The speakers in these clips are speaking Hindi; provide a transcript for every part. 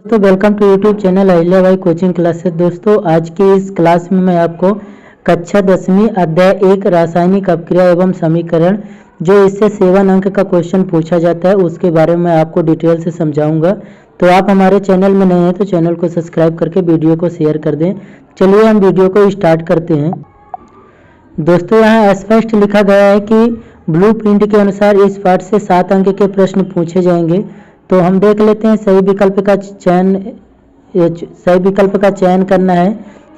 तो welcome to YouTube channel Ahilya Bhai coaching classes. दोस्तों आज की इस क्लास में मैं आपको कक्षा 10वीं अध्याय 1 रासायनिक अपक्रिया एवं समीकरण जो इससे 7 अंक का क्वेश्चन पूछा जाता है उसके बारे में आपको डिटेल से समझाऊंगा। तो आप हमारे चैनल में नए हैं तो चैनल को सब्सक्राइब करके वीडियो को शेयर कर दें। चलिए हम वीडियो को स्टार्ट करते हैं। दोस्तों यहाँ स्पष्ट लिखा गया है कि ब्लू प्रिंट के अनुसार इस पाठ से 7 अंक के प्रश्न पूछे जाएंगे। तो हम देख लेते हैं सही विकल्प का चयन करना है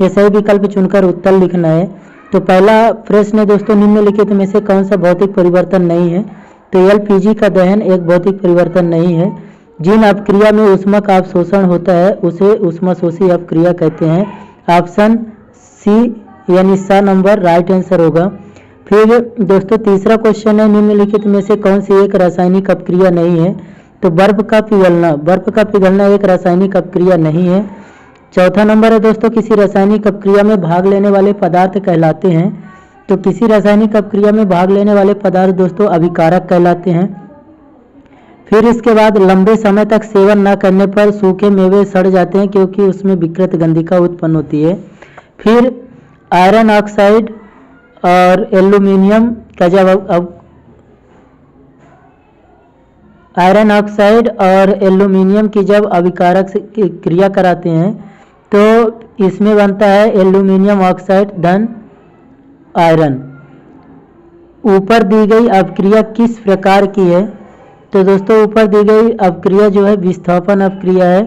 या सही विकल्प चुनकर उत्तर लिखना है। तो पहला प्रश्न है दोस्तों, निम्नलिखित में से कौन सा भौतिक परिवर्तन नहीं है? तो एलपीजी का दहन एक भौतिक परिवर्तन नहीं है। जिन अपक्रिया में ऊष्मा का अवशोषण होता है उसे ऊष्माशोषी अपक्रिया कहते हैं। ऑप्शन सी यानी सा नंबर राइट आंसर होगा। फिर दोस्तों तीसरा क्वेश्चन है, निम्नलिखित में से कौन सी एक रासायनिक अपक्रिया नहीं है? तो बर्फ का पिघलना एक रासायनिक अपक्रिया नहीं है। चौथा नंबर है दोस्तों, किसी रासायनिक अपक्रिया में भाग लेने वाले पदार्थ कहलाते हैं। तो किसी रासायनिक अपक्रिया में भाग लेने वाले पदार्थ दोस्तों अभिकारक कहलाते हैं। फिर इसके बाद लंबे समय तक सेवन न करने पर सूखे मेवे सड़ जाते हैं क्योंकि उसमें विकृत गंधिका उत्पन्न होती है। फिर आयरन ऑक्साइड और एल्यूमिनियम का जब आयरन ऑक्साइड और एल्यूमिनियम की जब अभिकारक से क्रिया कराते हैं तो इसमें बनता है एल्यूमिनियम ऑक्साइड धन आयरन। ऊपर दी गई अपक्रिया किस प्रकार की है? तो दोस्तों ऊपर दी गई अपक्रिया जो है विस्थापन अपक्रिया है।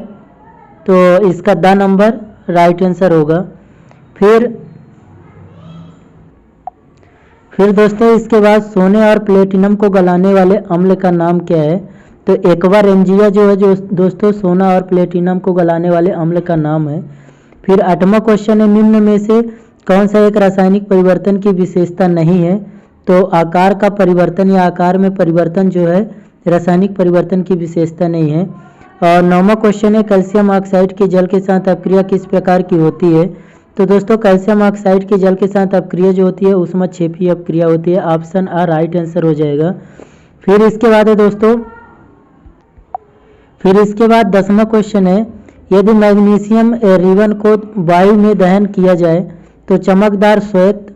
तो इसका द नंबर राइट आंसर होगा। फिर दोस्तों इसके बाद सोने और प्लेटिनम को गलाने वाले अम्ल का नाम क्या है? तो एक्वारेंजिया जो है जो दोस्तों सोना और प्लेटिनम को गलाने वाले अम्ल का नाम है। फिर 8वां क्वेश्चन है, निम्न में से कौन सा एक रासायनिक परिवर्तन की विशेषता नहीं है? तो आकार का परिवर्तन या आकार में परिवर्तन जो है रासायनिक परिवर्तन की विशेषता नहीं है। और 9वां क्वेश्चन है, कैल्शियम ऑक्साइड के जल के साथ अपक्रिया किस प्रकार की होती है? तो दोस्तों कैल्शियम ऑक्साइड के जल के साथ अपक्रिया जो होती है ऊष्माक्षेपी अपक्रिया होती है। ऑप्शन आ राइट आंसर हो जाएगा। फिर इसके बाद है दोस्तों 10वां क्वेश्चन है, यदि मैग्नीशियम रिबन को वायु में दहन किया जाए तो चमकदार श्वेत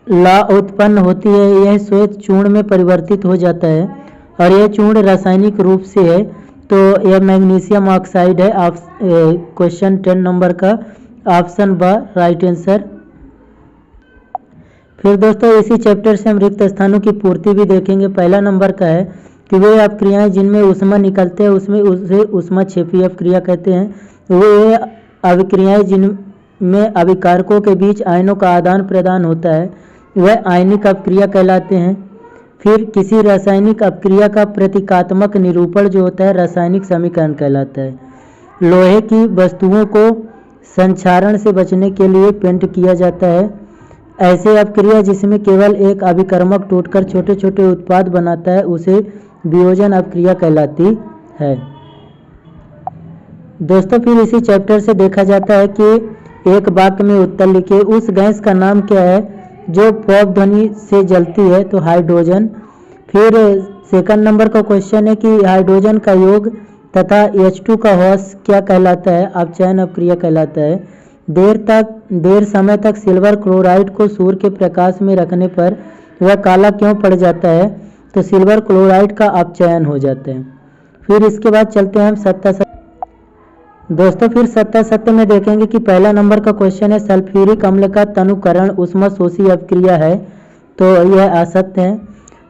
ला उत्पन्न होती है। यह श्वेत चूर्ण में परिवर्तित हो जाता है और यह चूर्ण रासायनिक रूप से है। तो यह मैग्नीशियम ऑक्साइड है। क्वेश्चन 10 नंबर का ऑप्शन ब राइट आंसर। फिर दोस्तों इसी चैप्टर से हम रिक्त स्थानों की पूर्ति भी देखेंगे। पहला नंबर का है कि वे अपक्रियाएं जिनमें ऊष्मा निकलते हैं उसमें उसे ऊष्माक्षेपी अपक्रिया कहते हैं। वे अभिक्रियाएं जिनमें अभिकारकों के बीच आयनों का आदान प्रदान होता है वह आयनिक अपक्रिया कहलाते हैं। फिर किसी रासायनिक अपक्रिया का प्रतीकात्मक निरूपण जो होता है रासायनिक समीकरण कहलाता है। लोहे की वस्तुओं को संक्षारण से बचने के लिए पेंट किया जाता है। ऐसे अपक्रिया जिसमें केवल एक अभिकर्मक टूटकर छोटे छोटे उत्पाद बनाता है उसे वियोजन अपक्रिया कहलाती है। दोस्तों फिर इसी चैप्टर से देखा जाता है कि एक वाक्य में उत्तर लिखिए। उस गैस का नाम क्या है जो पॉप ध्वनि से जलती है? तो हाइड्रोजन। फिर सेकंड नंबर का क्वेश्चन है कि हाइड्रोजन का योग तथा H2 का ह्रास क्या कहलाता है? अपचयन अपक्रिया कहलाता है। देर समय तक सिल्वर क्लोराइड को सूर्य के प्रकाश में रखने पर वह काला क्यों पड़ जाता है? तो सिल्वर क्लोराइड का अपचयन हो जाता है। फिर इसके बाद चलते हैं हम सत्ता दोस्तों फिर सत्ता सत्य में देखेंगे कि पहला नंबर का क्वेश्चन है, सल्फ्यूरिक अम्ल का तनुकरण ऊष्माशोषी अपक्रिया है। तो यह असत्य है।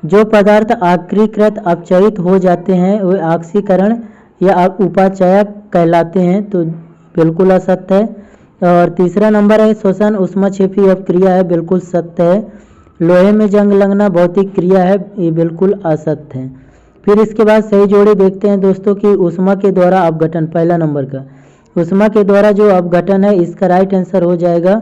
जो पदार्थ आक्रीकृत अपचयित हो जाते हैं वे ऑक्सीकरण या उपाचयक कहलाते हैं। तो बिल्कुल असत्य है। और तीसरा नंबर है, श्वसन ऊष्माक्षेपी अपक्रिया है, बिल्कुल सत्य है। लोहे में जंग लगना भौतिक क्रिया है, ये बिल्कुल असत्य है। फिर इसके बाद सही जोड़ी देखते हैं दोस्तों कि ऊष्मा के द्वारा अपघटन, पहला नंबर का ऊष्मा के द्वारा जो अपघटन है इसका राइट आंसर हो जाएगा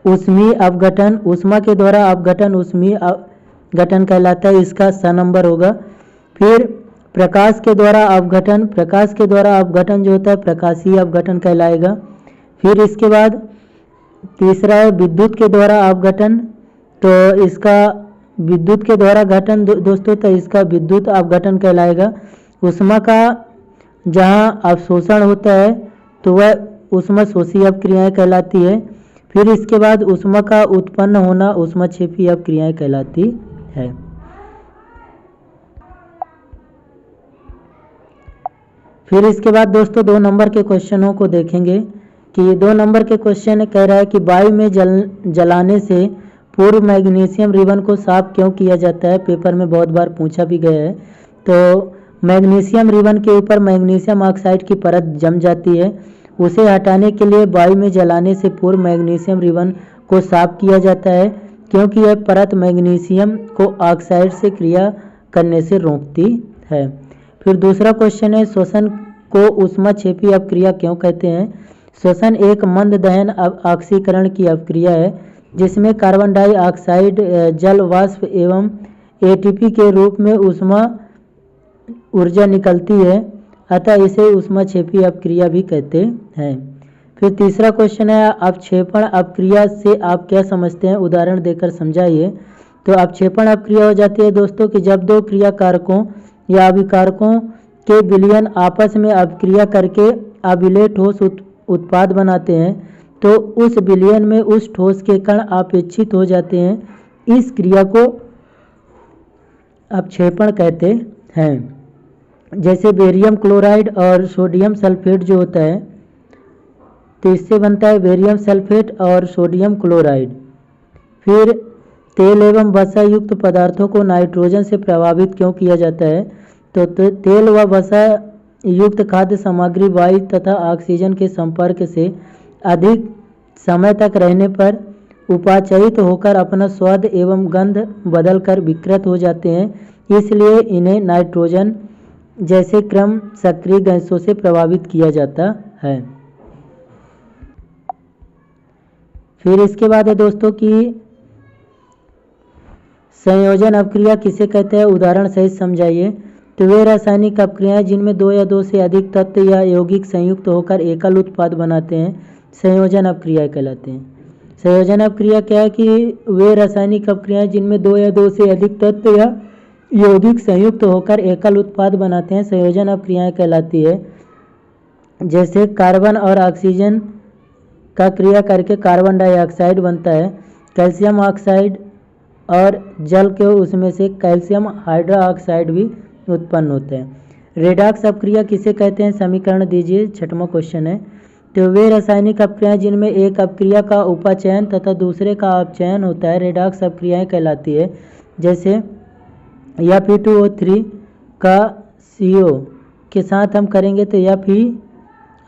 ऊष्मीय अपघटन। ऊष्मा के द्वारा अपघटन ऊष्मीय अपघटन कहलाता है, इसका स नंबर होगा। फिर प्रकाश के द्वारा अपघटन जो होता है प्रकाशीय अपघटन कहलाएगा। फिर इसके बाद तीसरा है विद्युत के द्वारा अपघटन। तो इसका विद्युत के द्वारा घटन दोस्तों तो इसका विद्युत अपघटन कहलाएगा। ऊष्मा का जहाँ अवशोषण होता है तो वह ऊष्मशोषी अपक्रियाएं कहलाती है। फिर इसके बाद ऊष्मा का उत्पन्न होना ऊष्मक्षेपी अपक्रियाएं कहलाती है। फिर इसके बाद दोस्तों 2 नंबर के क्वेश्चनों को देखेंगे कि 2 नंबर के क्वेश्चन कह रहा है कि वायु में जलाने से पूर्व मैग्नीशियम रिबन को साफ क्यों किया जाता है। पेपर में बहुत बार पूछा भी गया है। तो मैग्नीशियम रिबन के ऊपर मैग्नीशियम ऑक्साइड की परत जम जाती है, उसे हटाने के लिए वायु में जलाने से पूर्व मैग्नीशियम रिबन को साफ किया जाता है, क्योंकि यह परत मैग्नीशियम को ऑक्साइड से क्रिया करने से रोकती है। फिर दूसरा क्वेश्चन है श्वसन को ऊष्मक्षेपी अपक्रिया क्यों कहते हैं। श्वसन एक मंद दहन ऑक्सीकरण की अपक्रिया है जिसमें कार्बन डाइऑक्साइड जल वाष्प एवं एटीपी के रूप में ऊष्मा ऊर्जा निकलती है, अतः इसे ऊष्मक्षेपी अपक्रिया भी कहते हैं। फिर तीसरा क्वेश्चन है अपक्षेपण अपक्रिया से आप क्या समझते हैं, उदाहरण देकर समझाइए। तो अपक्षेपण अपक्रिया हो जाती है दोस्तों कि जब 2 क्रिया कारकों या अभिकारकों के विलयन आपस में अपक्रिया करके अभिलेय ठोस उत्पाद बनाते हैं तो उस विलयन में उस ठोस के कण अपेक्षित हो जाते हैं। इस क्रिया को अपक्षेपण कहते हैं। जैसे बेरियम क्लोराइड और सोडियम सल्फेट जो होता है तो इससे बनता है बेरियम सल्फेट और सोडियम क्लोराइड। फिर तेल एवं वसा युक्त पदार्थों को नाइट्रोजन से प्रभावित क्यों किया जाता है। तो तेल व वसा युक्त खाद्य सामग्री वायु तथा ऑक्सीजन के संपर्क से अधिक समय तक रहने पर उपाचयित होकर अपना स्वाद एवं गंध बदलकर विकृत हो जाते हैं, इसलिए इन्हें नाइट्रोजन जैसे क्रम सक्रिय गैसों से प्रभावित किया जाता है। फिर इसके बाद है दोस्तों कि संयोजन अपक्रिया किसे कहते हैं, उदाहरण सहित समझाइए। तो वे रासायनिक अपक्रियाएं जिनमें 2 या 2 से अधिक तत्व या यौगिक संयुक्त होकर एकल उत्पाद बनाते हैं संयोजन अपक्रिया कहलाते हैं। संयोजन अपक्रिया क्या है कि वे रासायनिक अपक्रियाएं जिनमें 2 या 2 से अधिक तत्व या यौगिक संयुक्त होकर एकल उत्पाद बनाते हैं संयोजन अपक्रियाएं कहलाती है। जैसे कार्बन और ऑक्सीजन का क्रिया करके कार्बन डाइऑक्साइड बनता है, कैल्शियम ऑक्साइड और जल के उसमें से कैल्शियम हाइड्रोक्साइड भी उत्पन्न होता है। रेडॉक्स अपक्रिया किसे कहते हैं, समीकरण दीजिए। 6वां क्वेश्चन है। तो वे रासायनिक अपक्रियाएं जिनमें एक अपक्रिया का उपाचयन तथा दूसरे का अपचयन होता है रेडॉक्स अपक्रियाएं कहलाती है। जैसे Fe2O3 का CO के साथ हम करेंगे तो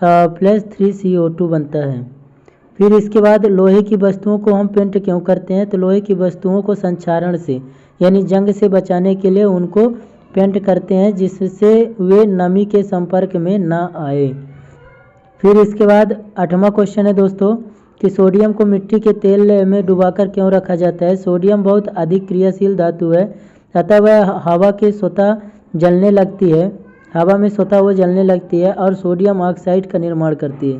Fe+3CO2 बनता है। फिर इसके बाद लोहे की वस्तुओं को हम पेंट क्यों करते हैं। तो लोहे की वस्तुओं को संक्षारण से यानी जंग से बचाने के लिए उनको पेंट करते हैं जिससे वे नमी के संपर्क में ना आए। फिर इसके बाद 8वां क्वेश्चन है दोस्तों कि सोडियम को मिट्टी के तेल में डुबाकर क्यों रखा जाता है। सोडियम बहुत अधिक क्रियाशील धातु है, अतः वह हवा के स्वतः जलने लगती है, हवा में स्वतः वो जलने लगती है और सोडियम ऑक्साइड का निर्माण करती है।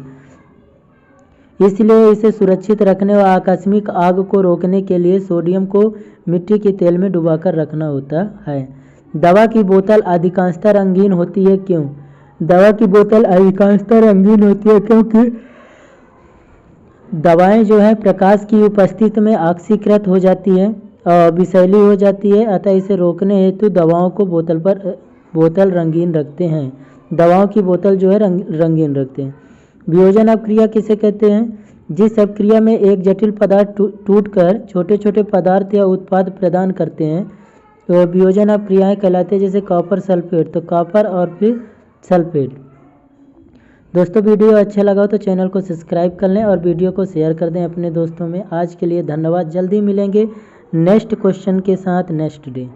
इसलिए इसे सुरक्षित रखने व आकस्मिक आग को रोकने के लिए सोडियम को मिट्टी के तेल में डुबाकर रखना होता है। दवा की बोतल अधिकांशतः रंगीन होती है क्यों। दवा की बोतल अधिकांशतः रंगीन होती है क्योंकि दवाएं जो है प्रकाश की उपस्थिति में ऑक्सीकृत हो जाती है और विषैली हो जाती है, अतः इसे रोकने हेतु दवाओं को बोतल रंगीन रखते हैं। दवाओं की बोतल जो है रंगीन रखते हैं। वियोजन अपक्रिया किसे कहते हैं, जिस अपक्रिया में एक जटिल पदार्थ टूटकर छोटे छोटे पदार्थ या उत्पाद प्रदान करते हैं तो वियोजन अपक्रियाएं कहलाते हैं। जैसे कॉपर सल्फेट, तो कॉपर और फिर सल्फेट। दोस्तों वीडियो अच्छा लगा हो तो चैनल को सब्सक्राइब कर लें और वीडियो को शेयर कर दें अपने दोस्तों में। आज के लिए धन्यवाद। जल्दी मिलेंगे नेक्स्ट क्वेश्चन के साथ नेक्स्ट डे।